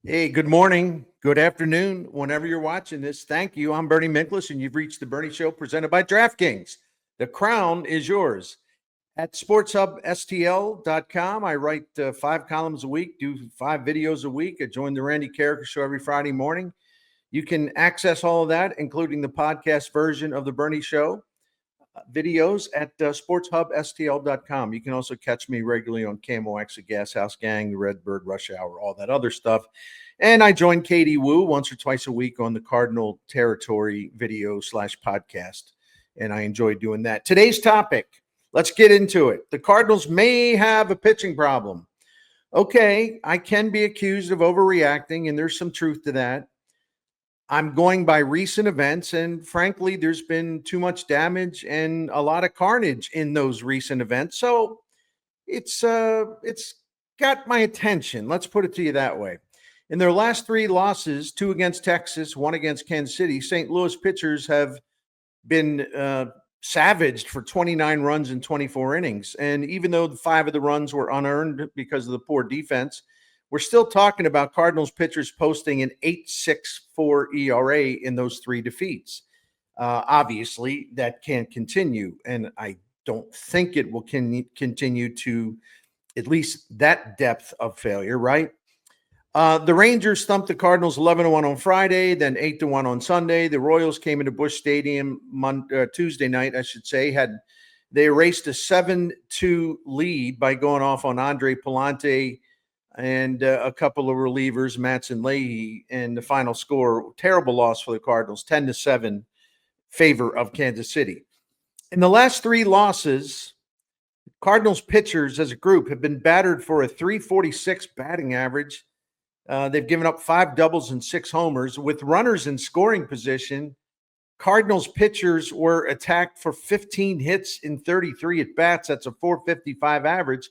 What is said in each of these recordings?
Hey, good morning, good afternoon, whenever you're watching this. Thank you. I'm Bernie Miklasz, and you've reached the Bernie Show presented by DraftKings. The crown is yours. At sportshubstl.com, I write 5 columns a week, do 5 videos a week. I join the Randy Carricker Show every Friday morning. You can access all of that, including the podcast version of the Bernie Show videos at sportshubstl.com. You can also catch me regularly on KMOX, the Gas House Gang, the Redbird Rush Hour, all that other stuff. And I join Katie Wu once or twice a week on the Cardinal Territory video / podcast. And I enjoy doing that. Today's topic, let's get into it. The Cardinals may have a pitching problem. Okay, I can be accused of overreacting, and there's some truth to that. I'm going by recent events, and frankly, there's been too much damage and a lot of carnage in those recent events. So it's got my attention. Let's put it to you that way. In their last 3 losses, 2 against Texas, 1 against Kansas City, St. Louis pitchers have been savaged for 29 runs in 24 innings. And even though 5 of the runs were unearned because of the poor defense, we're still talking about Cardinals pitchers posting an 8.64 ERA in those 3 defeats. Obviously, that can't continue, and I don't think it will continue to at least that depth of failure, right? The Rangers thumped the Cardinals 11-1 on Friday, then 8-1 on Sunday. The Royals came into Busch Stadium Tuesday night, I should say. They erased a 7-2 lead by going off on Andre Pallante and a couple of relievers, Matz and Leahy, and the final score, terrible loss for the Cardinals, 10-7, favor of Kansas City. In the last 3 losses, Cardinals pitchers as a group have been battered for a .346 batting average. They've given up 5 doubles and 6 homers. With runners in scoring position, Cardinals pitchers were attacked for 15 hits in 33 at-bats. That's a .455 average.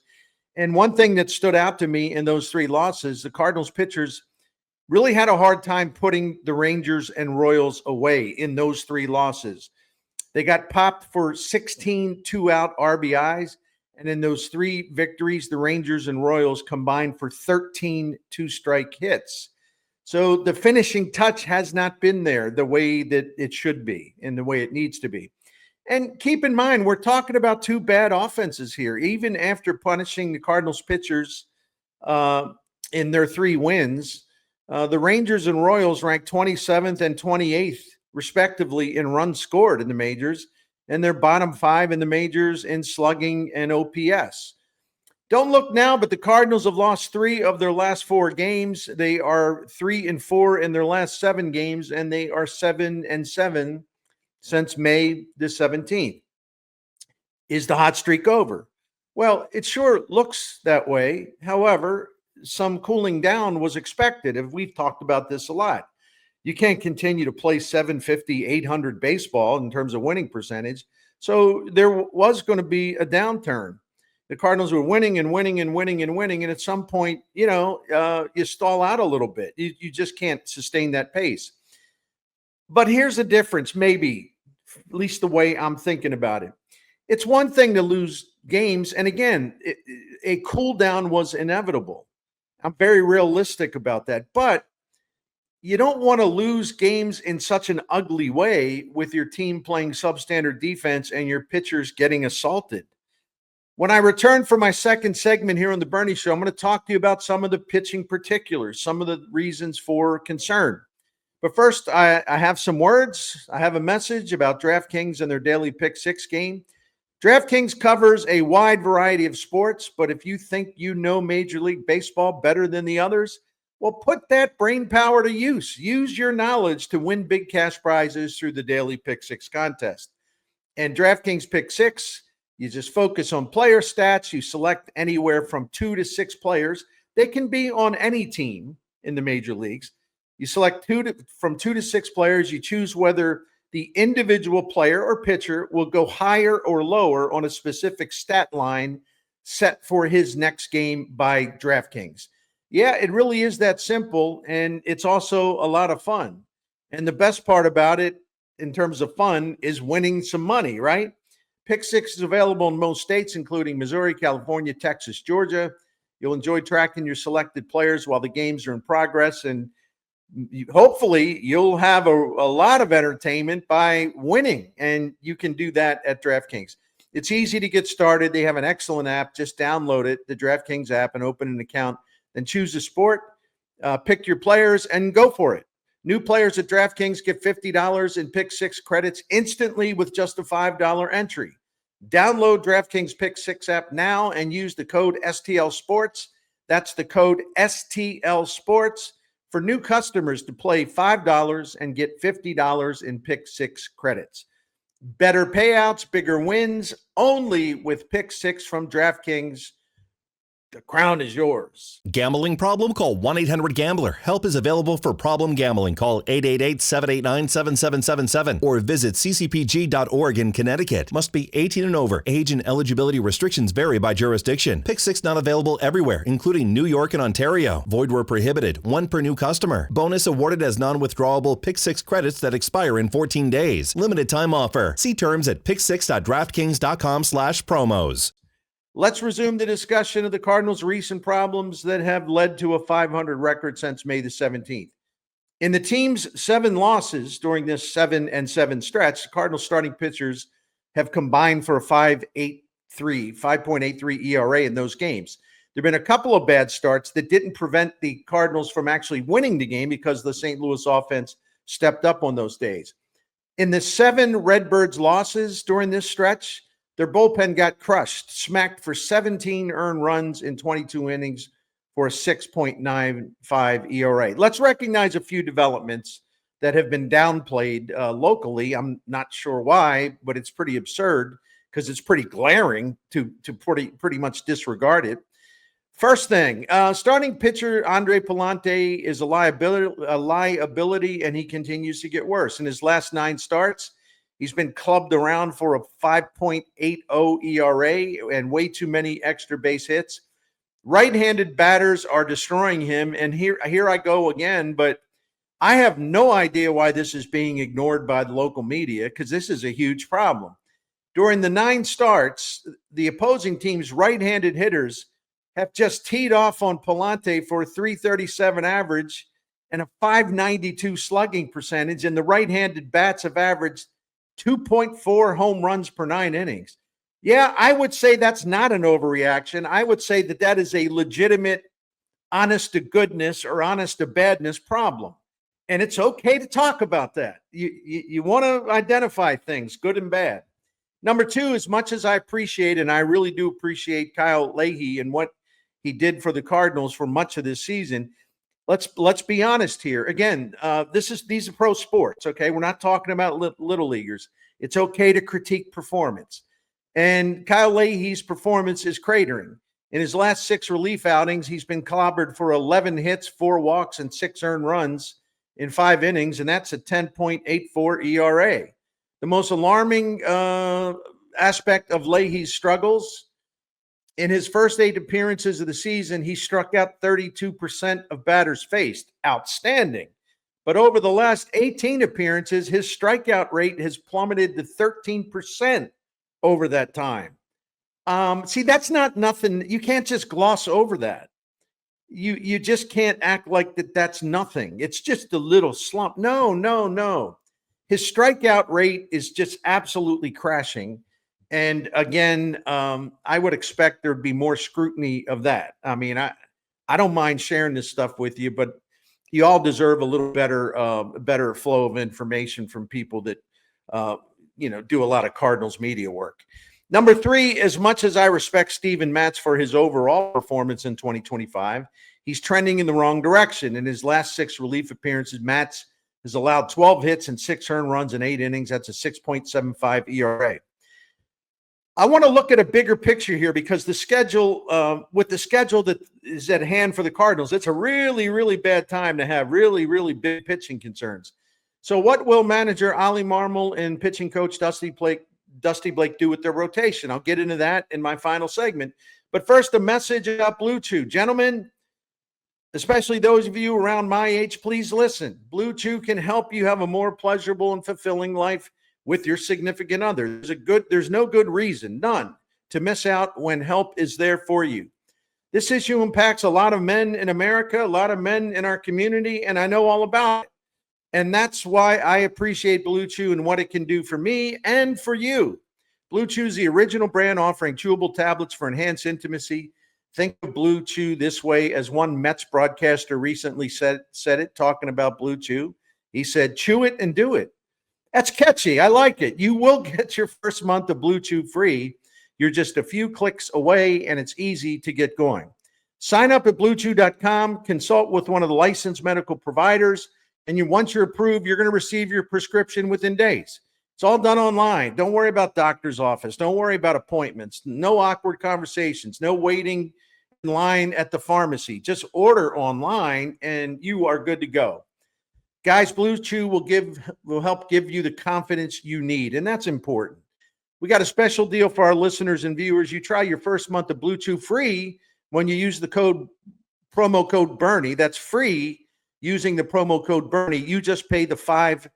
And one thing that stood out to me in those 3 losses, the Cardinals pitchers really had a hard time putting the Rangers and Royals away in those 3 losses. They got popped for 16 2-out RBIs. And in those 3 victories, the Rangers and Royals combined for 13 2-strike hits. So the finishing touch has not been there the way that it should be and the way it needs to be. And keep in mind, we're talking about 2 bad offenses here. Even after punishing the Cardinals pitchers in their 3 wins, the Rangers and Royals ranked 27th and 28th, respectively, in runs scored in the majors, and they're bottom 5 in the majors in slugging and OPS. Don't look now, but the Cardinals have lost 3 of their last 4 games. They are 3-4 in their last 7 games, and they are 7-7 since May the 17th. Is the hot streak over? Well, it sure looks that way. However, some cooling down was expected, and we've talked about this a lot. You can't continue to play 750, 800 baseball in terms of winning percentage. So there was going to be a downturn. The Cardinals were winning and winning and winning and winning. And at some point, you stall out a little bit. You just can't sustain that pace. But here's the difference, maybe, at least the way I'm thinking about it. It's one thing to lose games. And again, a cool down was inevitable. I'm very realistic about that. But you don't want to lose games in such an ugly way with your team playing substandard defense and your pitchers getting assaulted. When I return for my second segment here on the Bernie Show, I'm going to talk to you about some of the pitching particulars, some of the reasons for concern. But first, I have some words. I have a message about DraftKings and their daily Pick 6 game. DraftKings covers a wide variety of sports, but if you think you know Major League Baseball better than the others, well, put that brain power to use. Use your knowledge to win big cash prizes through the daily Pick 6 contest. And DraftKings Pick 6, you just focus on player stats. You select anywhere from 2 to 6 players. They can be on any team in the major leagues. You select from 2 to 6 players. You choose whether the individual player or pitcher will go higher or lower on a specific stat line set for his next game by DraftKings. Yeah, it really is that simple, and it's also a lot of fun. And the best part about it, in terms of fun, is winning some money, right? Pick 6 is available in most states, including Missouri, California, Texas, Georgia. You'll enjoy tracking your selected players while the games are in progress, and hopefully you'll have a lot of entertainment by winning, and you can do that at DraftKings. It's easy to get started. They have an excellent app. Just download it, the DraftKings app, and open an account. Then choose a sport, pick your players, and go for it. New players at DraftKings get $50 in Pick 6 credits instantly with just a $5 entry. Download DraftKings Pick 6 app now and use the code STL Sports. That's the code STL Sports for new customers to play $5 and get $50 in Pick 6 credits. Better payouts, bigger wins, only with Pick 6 from DraftKings. The crown is yours. Gambling problem? Call 1-800-GAMBLER. Help is available for problem gambling. Call 888-789-7777 or visit ccpg.org in Connecticut. Must be 18 and over. Age and eligibility restrictions vary by jurisdiction. Pick 6 not available everywhere, including New York and Ontario. Void where prohibited. One per new customer. Bonus awarded as non-withdrawable Pick 6 credits that expire in 14 days. Limited time offer. See terms at pick6.draftkings.com/promos. Let's resume the discussion of the Cardinals' recent problems that have led to a .500 record since May the 17th. In the team's 7 losses during this 7-7 stretch, the Cardinals starting pitchers have combined for a 5.83 ERA in those games. There have been a couple of bad starts that didn't prevent the Cardinals from actually winning the game because the St. Louis offense stepped up on those days. In the 7 Redbirds losses during this stretch, their bullpen got crushed, smacked for 17 earned runs in 22 innings for a 6.95 ERA. Let's recognize a few developments that have been downplayed locally. I'm not sure why, but it's pretty absurd because it's pretty glaring to pretty much disregard it. First thing, starting pitcher Andre Pallante is a liability, and he continues to get worse. In his last 9 starts, he's been clubbed around for a 5.80 ERA and way too many extra base hits. Right-handed batters are destroying him, and here I go again, but I have no idea why this is being ignored by the local media because this is a huge problem. During the 9 starts, the opposing team's right-handed hitters have just teed off on Pallante for a 337 average and a 592 slugging percentage, and the right-handed bats have averaged 2.4 home runs per 9 innings. Yeah, I would say that's not an overreaction. I would say that is a legitimate honest to goodness or honest to badness problem. And it's okay to talk about that. You want to identify things, good and bad. Number 2, as much as I appreciate, and I really do appreciate Kyle Leahy and what he did for the Cardinals for much of this season, let's be honest here. Again, these are pro sports, okay? We're not talking about little leaguers. It's okay to critique performance. And Kyle Leahy's performance is cratering. In his last 6 relief outings, he's been clobbered for 11 hits, 4 walks, and 6 earned runs in 5 innings, and that's a 10.84 ERA. The most alarming aspect of Leahy's struggles, in his first 8 appearances of the season, he struck out 32% of batters faced. Outstanding. But over the last 18 appearances, his strikeout rate has plummeted to 13% over that time. See, that's not nothing. You can't just gloss over that. You just can't act like that's nothing. It's just a little slump. No. His strikeout rate is just absolutely crashing. And again, I would expect there'd be more scrutiny of that. I mean, I don't mind sharing this stuff with you, but you all deserve a little better flow of information from people that, do a lot of Cardinals media work. Number 3, as much as I respect Steven Matz for his overall performance in 2025, he's trending in the wrong direction. In his last 6 relief appearances, Matz has allowed 12 hits and 6 earned runs in 8 innings. That's a 6.75 ERA. I want to look at a bigger picture here because the schedule, with the schedule that is at hand for the Cardinals, it's a really, really bad time to have really, really big pitching concerns. So what will manager Oli Marmol and pitching coach Dusty Blake do with their rotation? I'll get into that in my final segment. But first, a message about Blue Chew. Gentlemen, especially those of you around my age, please listen. Blue Chew can help you have a more pleasurable and fulfilling life with your significant other. There's no good reason, none, to miss out when help is there for you. This issue impacts a lot of men in America, a lot of men in our community, and I know all about it. And that's why I appreciate Blue Chew and what it can do for me and for you. Blue Chew is the original brand offering chewable tablets for enhanced intimacy. Think of Blue Chew this way, as one Mets broadcaster recently said it, talking about Blue Chew. He said, chew it and do it. That's catchy. I like it. You will get your first month of Blue Chew free. You're just a few clicks away, and it's easy to get going. Sign up at bluechew.com, consult with one of the licensed medical providers, and once you're approved, you're going to receive your prescription within days. It's all done online. Don't worry about doctor's office. Don't worry about appointments. No awkward conversations. No waiting in line at the pharmacy. Just order online, and you are good to go. Guys, Blue Chew will help give you the confidence you need, and that's important. We got a special deal for our listeners and viewers. You try your first month of Blue Chew free when you use the promo code Bernie. That's free using the promo code Bernie. You just pay the $5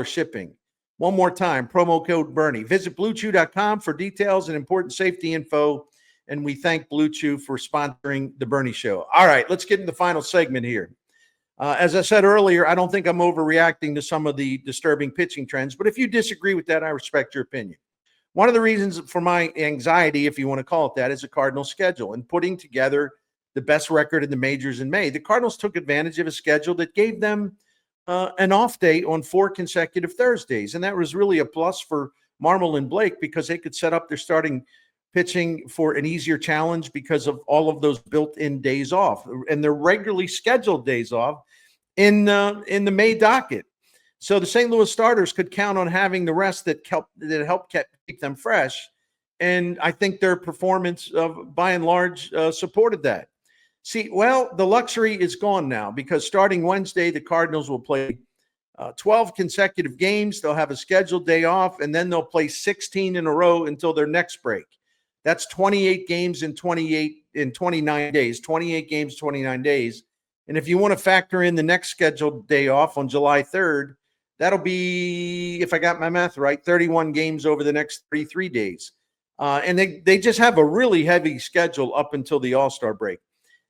shipping. One more time, promo code Bernie. Visit bluechew.com for details and important safety info. And we thank Blue Chew for sponsoring the Bernie Show. All right, let's get into the final segment here. As I said earlier, I don't think I'm overreacting to some of the disturbing pitching trends, but if you disagree with that, I respect your opinion. One of the reasons for my anxiety, if you want to call it that, is the Cardinals' schedule and putting together the best record in the majors in May. The Cardinals took advantage of a schedule that gave them an off day on 4 consecutive Thursdays, and that was really a plus for Marmol and Blake because they could set up their starting pitching for an easier challenge because of all of those built-in days off and their regularly scheduled days off in the May docket. So the St. Louis starters could count on having the rest that helped keep them fresh. And I think their performance, by and large, supported that. See, well, the luxury is gone now because starting Wednesday, the Cardinals will play 12 consecutive games. They'll have a scheduled day off, and then they'll play 16 in a row until their next break. That's 28 games in 29 days, 28 games, 29 days. And if you want to factor in the next scheduled day off on July 3rd, that'll be, if I got my math right, 31 games over the next 33 days. And they just have a really heavy schedule up until the All-Star break.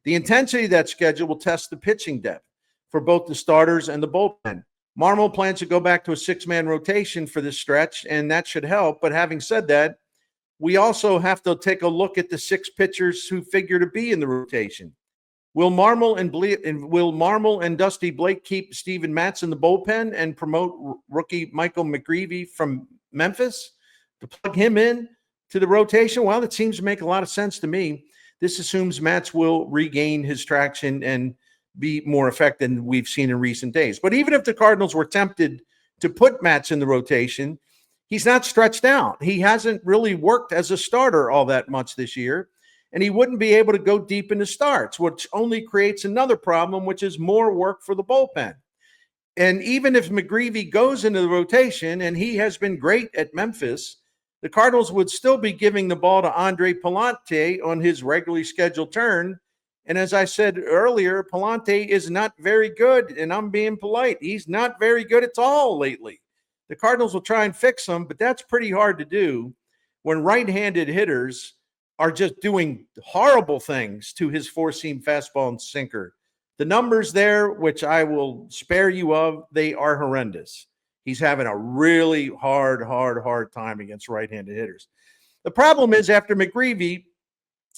The intensity of that schedule will test the pitching depth for both the starters and the bullpen. Marmol plans to go back to a 6-man rotation for this stretch, and that should help. But having said that, we also have to take a look at the 6 pitchers who figure to be in the rotation. Will Marmol and Dusty Blake keep Steven Matz in the bullpen and promote rookie Michael McGreevy from Memphis to plug him in to the rotation? Well, it seems to make a lot of sense to me. This assumes Matz will regain his traction and be more effective than we've seen in recent days. But even if the Cardinals were tempted to put Matz in the rotation, he's not stretched out. He hasn't really worked as a starter all that much this year, and he wouldn't be able to go deep into starts, which only creates another problem, which is more work for the bullpen. And even if McGreevy goes into the rotation, and he has been great at Memphis, the Cardinals would still be giving the ball to Andre Pallante on his regularly scheduled turn. And as I said earlier, Pallante is not very good, and I'm being polite. He's not very good at all lately. The Cardinals will try and fix him, but that's pretty hard to do when right-handed hitters are just doing horrible things to his four-seam fastball and sinker. The numbers there, which I will spare you of, they are horrendous. He's having a really hard time against right-handed hitters. The problem is after McGreevy,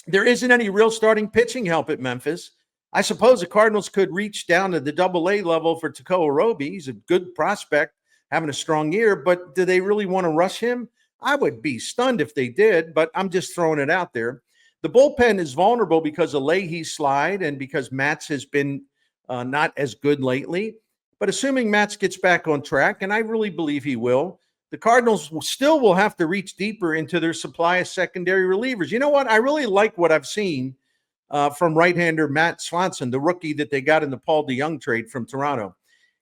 there isn't any real starting pitching help at Memphis. I suppose the Cardinals could reach down to the AA level for Tekoa Roby. He's a good prospect, having a strong year, but do they really want to rush him? I would be stunned if they did, but I'm just throwing it out there. The bullpen is vulnerable because of Leahy's slide and because Matz has been not as good lately. But assuming Matz gets back on track, and I really believe he will, the Cardinals still will have to reach deeper into their supply of secondary relievers. You know what? I really like what I've seen from right-hander Matt Swanson, the rookie that they got in the Paul DeJong trade from Toronto.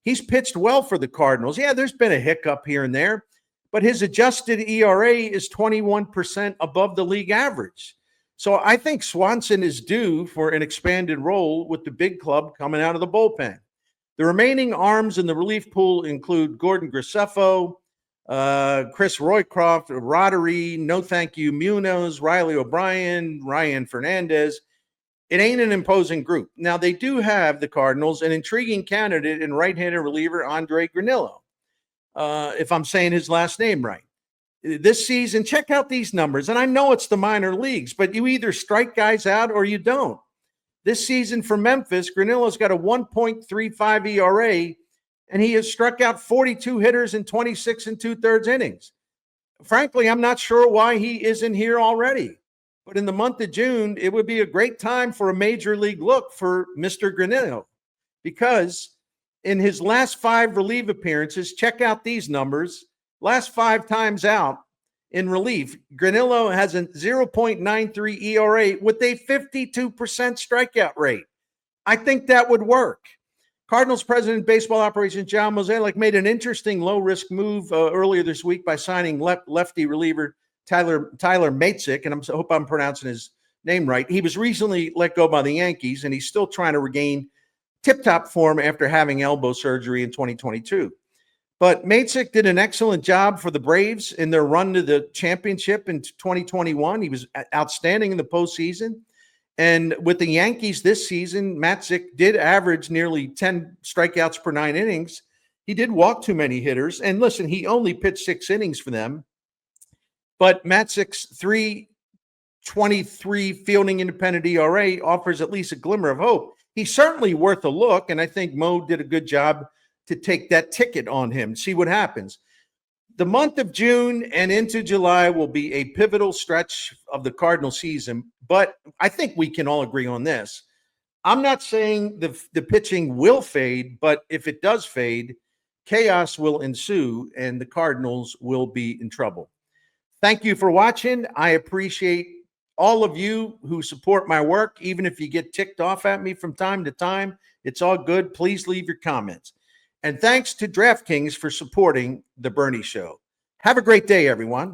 He's pitched well for the Cardinals. Yeah, there's been a hiccup here and there, but his adjusted ERA is 21% above the league average. So I think Swanson is due for an expanded role with the big club coming out of the bullpen. The remaining arms in the relief pool include Gordon Graceffo, Chris Roycroft, Roddery, No Thank You Munoz, Riley O'Brien, Ryan Fernandez. It ain't an imposing group. Now, they do have, the Cardinals, an intriguing candidate in right-handed reliever Andre Pallante, if I'm saying his last name right. This season, check out these numbers. And I know it's the minor leagues, but you either strike guys out or you don't. This season for Memphis, Granilo's got a 1.35 ERA, and he has struck out 42 hitters in 26 2/3 innings. Frankly, I'm not sure why he isn't here already. But in the month of June, it would be a great time for a major league look for Mr. Granillo, because in his last 5 relief appearances, check out these numbers. Last 5 times out in relief, Granillo has a 0.93 ERA with a 52% strikeout rate. I think that would work. Cardinals president of baseball operations John Mozeliak made an interesting low-risk move earlier this week by signing lefty reliever Tyler Matzik, and I hope I'm pronouncing his name right. He was recently let go by the Yankees, and he's still trying to regain tip-top form after having elbow surgery in 2022. But Matzik did an excellent job for the Braves in their run to the championship in 2021. He was outstanding in the postseason. And with the Yankees this season, Matzik did average nearly 10 strikeouts per 9 innings. He did walk too many hitters. And listen, he only pitched 6 innings for them. But Matzik's 3.23 fielding independent ERA offers at least a glimmer of hope. He's certainly worth a look, and I think Mo did a good job to take that ticket on him, see what happens. The month of June and into July will be a pivotal stretch of the Cardinal season, but I think we can all agree on this. I'm not saying the pitching will fade, but if it does fade, chaos will ensue and the Cardinals will be in trouble. Thank you for watching. I appreciate all of you who support my work. Even if you get ticked off at me from time to time, it's all good. Please leave your comments. And thanks to DraftKings for supporting The Bernie Show. Have a great day, everyone.